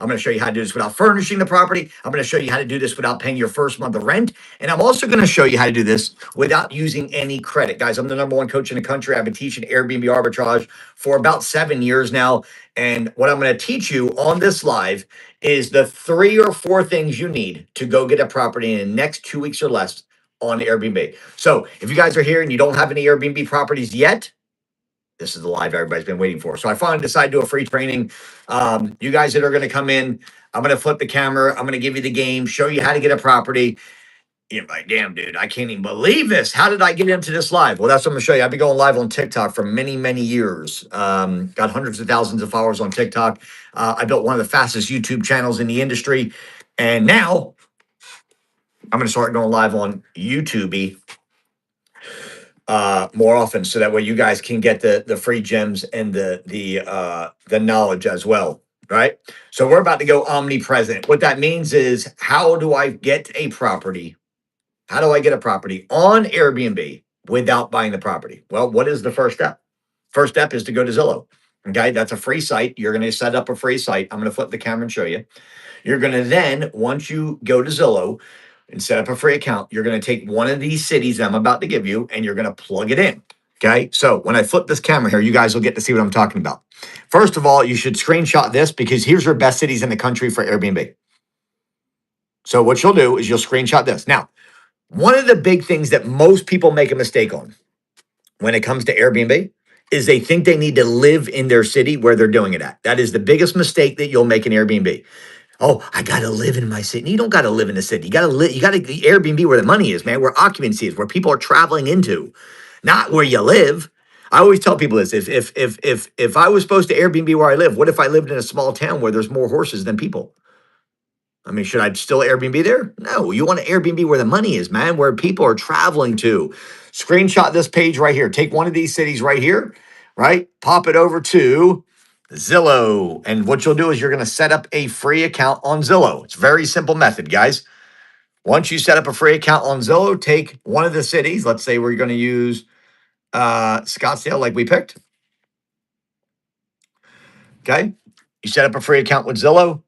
I'm going to show you how to do this without furnishing the property. I'm going to show you how to do this without paying your first month of rent. And I'm also going to show you how to do this without using any credit. Guys, I'm the #1 coach in the country. I've been teaching Airbnb arbitrage for about 7 years now. And what I'm going to teach you on this live is the 3 or 4 things you need to go get a property in the next 2 weeks or less on Airbnb. So if you guys are here and you don't have any Airbnb properties yet, this is the live everybody's been waiting for. So I finally decided to do a free training. You guys that are going to come in, I'm going to flip the camera. I'm going to give you the game, show you how to get a property. You're like, damn, dude, I can't even believe this. How did I get into this live? Well, that's what I'm going to show you. I've been going live on TikTok for many, many years. Got hundreds of thousands of followers on TikTok. I built one of the fastest YouTube channels in the industry. And now I'm going to start going live on YouTube more often, so that way you guys can get the free gems and the knowledge as well, right? So we're about to go omnipresent. What that means is, how do I get a property? How do I get a property on Airbnb without buying the property? Well, what is the first step? First step is to go to Zillow. Okay, that's a free site. You're going to set up a free site. I'm going to flip the camera and show you. You're going to then, once you go to Zillow and set up a free account, you're going to take one of these cities I'm about to give you and you're going to plug it in. Okay. So when I flip this camera here, you guys will get to see what I'm talking about. First of all, you should screenshot this, because here's your best cities in the country for Airbnb. So what you'll do is you'll screenshot this. Now, one of the big things that most people make a mistake on when it comes to Airbnb is they think they need to live in their city where they're doing it at. That is the biggest mistake that you'll make in Airbnb. Oh, I got to live in my city. You don't got to live in the city. You got to live. You got to Airbnb where the money is, man, where occupancy is, where people are traveling into, not where you live. I always tell people this: if I was supposed to Airbnb where I live, what if I lived in a small town where there's more horses than people? I mean, should I still Airbnb there? No, you want to Airbnb where the money is, man, where people are traveling to. Screenshot this page right here. Take one of these cities right here, right? Pop it over to Zillow. And what you'll do is you're going to set up a free account on Zillow. It's a very simple method, guys. Once you set up a free account on Zillow, take one of the cities. Let's say we're going to use Scottsdale like we picked. Okay. You set up a free account with Zillow.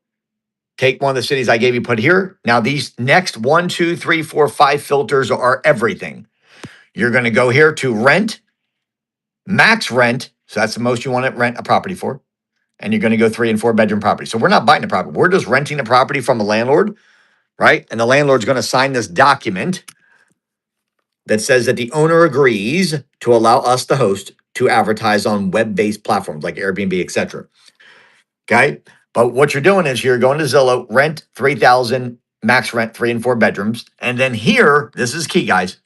Take one of the cities I gave you, put here. Now, these next 1, 2, 3, 4, 5 filters are everything. You're going to go here to rent, max rent. So that's the most you want to rent a property for. And you're going to go 3 and 4 bedroom property. So we're not buying the property. We're just renting the property from a landlord, right? And the landlord's going to sign this document that says that the owner agrees to allow us, the host, to advertise on web-based platforms like Airbnb, etc. Okay. But what you're doing is you're going to Zillow, rent 3,000, max rent 3 and 4 bedrooms. And then here, this is key, guys.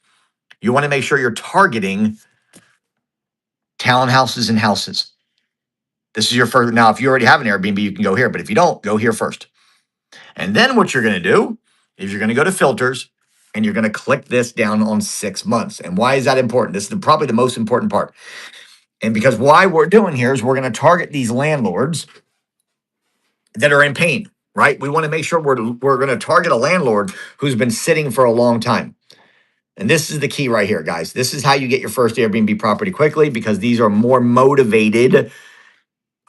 You want to make sure you're targeting townhouses and houses. This is your first. Now, if you already have an Airbnb, you can go here. But if you don't, go here first. And then what you're going to do is you're going to go to filters and you're going to click this down on 6 months. And why is that important? This is probably the most important part. And because why we're doing here is we're going to target these landlords that are in pain, right? We want to make sure we're going to target a landlord who's been sitting for a long time. And this is the key right here, guys. This is how you get your first Airbnb property quickly, because these are more motivated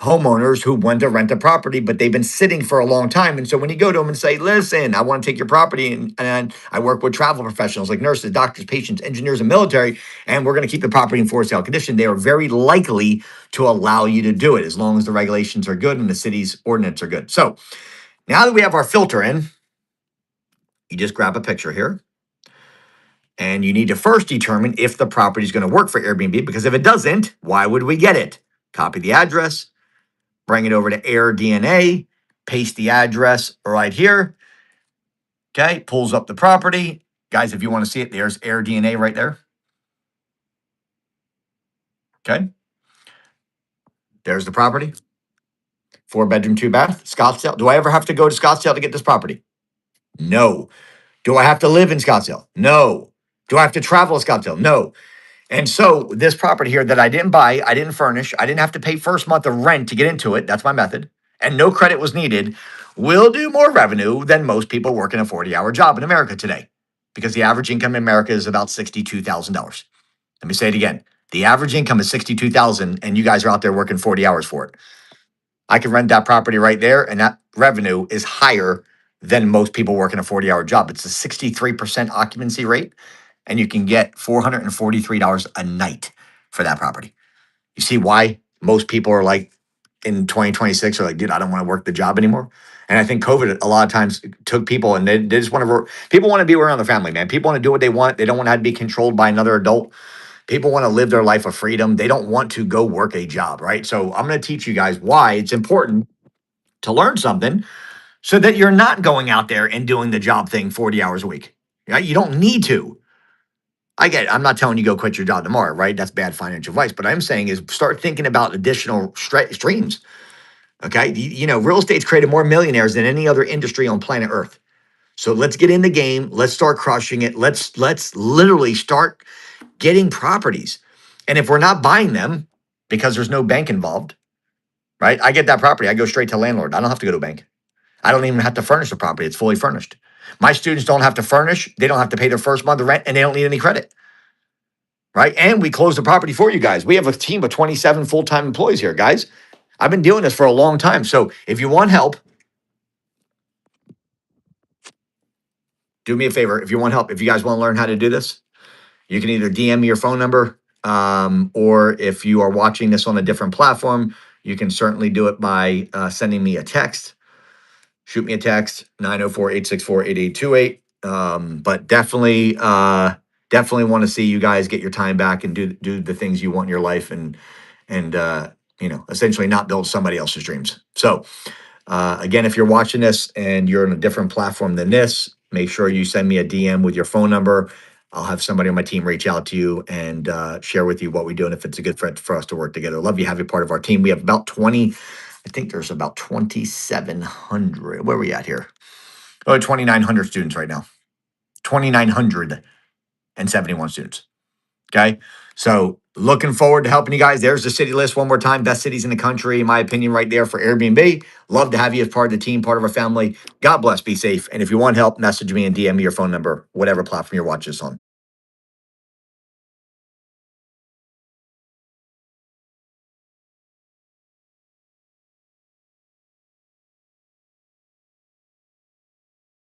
homeowners who want to rent a property, but they've been sitting for a long time. And so when you go to them and say, listen, I want to take your property, and I work with travel professionals like nurses, doctors, patients, engineers, and military, and we're going to keep the property in for sale condition, they are very likely to allow you to do it as long as the regulations are good and the city's ordinance are good. So now that we have our filter in, you just grab a picture here. And you need to first determine if the property is going to work for Airbnb, because if it doesn't, why would we get it? Copy the address, bring it over to AirDNA, paste the address right here. Okay, pulls up the property. Guys, if you want to see it, there's AirDNA right there. Okay. There's the property. 4 bedroom, 2 bath, Scottsdale. Do I ever have to go to Scottsdale to get this property? No. Do I have to live in Scottsdale? No. Do I have to travel to Scottsdale? No. And so this property here that I didn't buy, I didn't furnish, I didn't have to pay first month of rent to get into it. That's my method. And no credit was needed. Will do more revenue than most people working a 40-hour job in America today, because the average income in America is about $62,000. Let me say it again. The average income is $62,000, and you guys are out there working 40 hours for it. I can rent that property right there, and that revenue is higher than most people working a 40-hour job. It's a 63% occupancy rate, and you can get $443 a night for that property. You see why most people are like in 2026 are like, dude, I don't want to work the job anymore. And I think COVID a lot of times took people and they just want to work. People want to be around their family, man. People want to do what they want. They don't want to have to be controlled by another adult. People want to live their life of freedom. They don't want to go work a job, right? So I'm going to teach you guys why it's important to learn something so that you're not going out there and doing the job thing 40 hours a week. Right? You don't need to. I get it. I'm not telling you go quit your job tomorrow, right? That's bad financial advice. But I'm saying is start thinking about additional streams. Okay. Real estate's created more millionaires than any other industry on planet Earth. So let's get in the game. Let's start crushing it. Let's literally start getting properties. And if we're not buying them because there's no bank involved, right? I get that property. I go straight to landlord. I don't have to go to a bank. I don't even have to furnish the property. It's fully furnished. My students don't have to furnish. They don't have to pay their first month of rent, and they don't need any credit. Right. And we close the property for you guys. We have a team of 27 full-time employees here, guys. I've been doing this for a long time. So if you want help, do me a favor. If you want help, if you guys want to learn how to do this, you can either DM me your phone number, or if you are watching this on a different platform, you can certainly do it by sending me a text. Shoot me a text, 904-864-8828. But definitely want to see you guys get your time back and do the things you want in your life and essentially not build somebody else's dreams. So again, if you're watching this and you're on a different platform than this, make sure you send me a DM with your phone number. I'll have somebody on my team reach out to you and share with you what we do and if it's a good fit for us to work together. Love you, have you part of our team. We have about 20, I think there's about 2,700. Where are we at here? Oh, 2,900 students right now. 2,971 students. Okay. So looking forward to helping you guys. There's the city list one more time. Best cities in the country, in my opinion, right there for Airbnb. Love to have you as part of the team, part of our family. God bless. Be safe. And if you want help, message me and DM me your phone number, whatever platform you're watching this on.